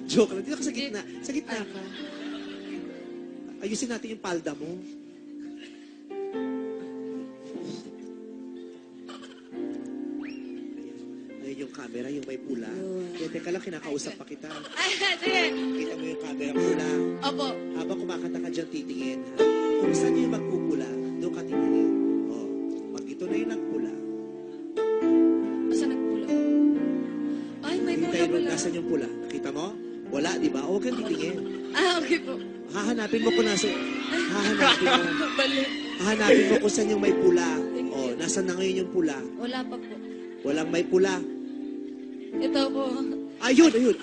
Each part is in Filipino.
Joke lang. Dito ka sa gitna. Sa gitna ka. Ayusin natin yung palda mo. Ayun yung camera, yung may pula. Kaya teka lang, kinakausap pa kita. Ay, sige. Kita mo yung camera pula. Opo. Habang kumakanta ka dyan, titingin. Ha? Kung saan yung magpupula, doon ka titingin. Oh, pag ito na yung nagpula. Asa nagpula? Ay, may pula Hintayin mo, pala. nasan yung pula? Nakita mo? Wala, di ba? Huwag kang titingin. Ah, okay po. Hahanapin mo kung nasa... Hahanapin mo. Bali. Hahanapin mo kung saan yung may pula. Thank Oh, you. nasan na ngayon yung pula? Wala pa po. Walang may pula. Ito po. Ayun, ayun.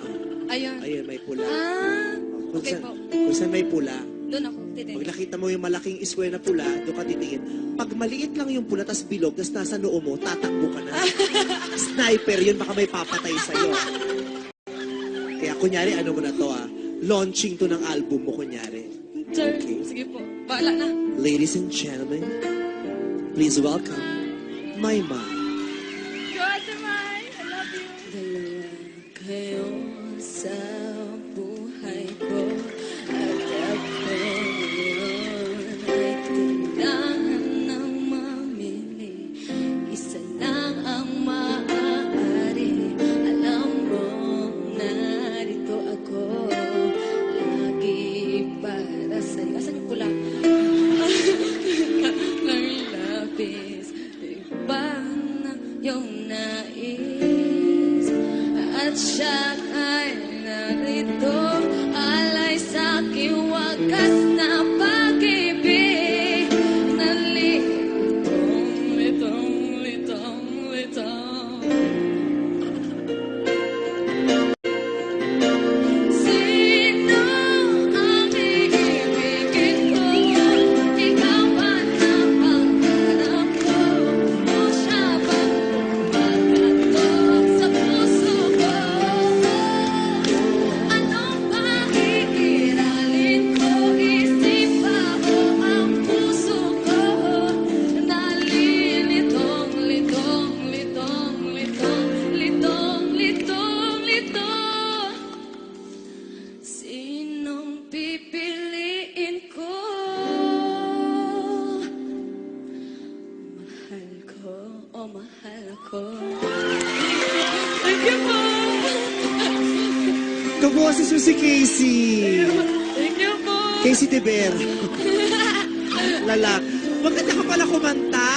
Ayun. Ayun, may pula. Ah, Kung okay saan, po. kung saan may pula, Doon ako pag titingin. nakita mo yung malaking square na pula, doon ka titingin. Pag maliit lang yung pula, tas bilog, tas nasa noo mo, tatakbo ka na. Sniper yun, baka may papatay sa'yo. Kaya kunyari, ano mo na to launching to ng album mo, kunyari. Sir, Okay. sige po. Baala na. Ladies and gentlemen, please welcome my mom. God, Mai, I love you. Dalawa kayo sa buhay ko at ako ngayon ay kailangan ng mamili. Isa lang ang maaari. Alam mo, narito ako lagi para sa'yo. Asan yung pula? Ng lapis, iba na yung nais. At siya ay narito, alay sa aking wagas na pag-ibig. Nalitong, litong, litong, litong. Sino ang iibigin ko? Ikaw ba na pangarap ko? O siya bang kumakatok sa puso ko? Anong pag-iiralin ko? Isip ba o ang puso ko? Nalilitong, litong, litong, litong, litong, litong, litong. Sinong pipiliin ko? Mahal ko o mahal ako? Thank you po. Kaboses mo si Casey. Thank you po. Casey De Ver. Lalak. Maganda ka pala kumanta.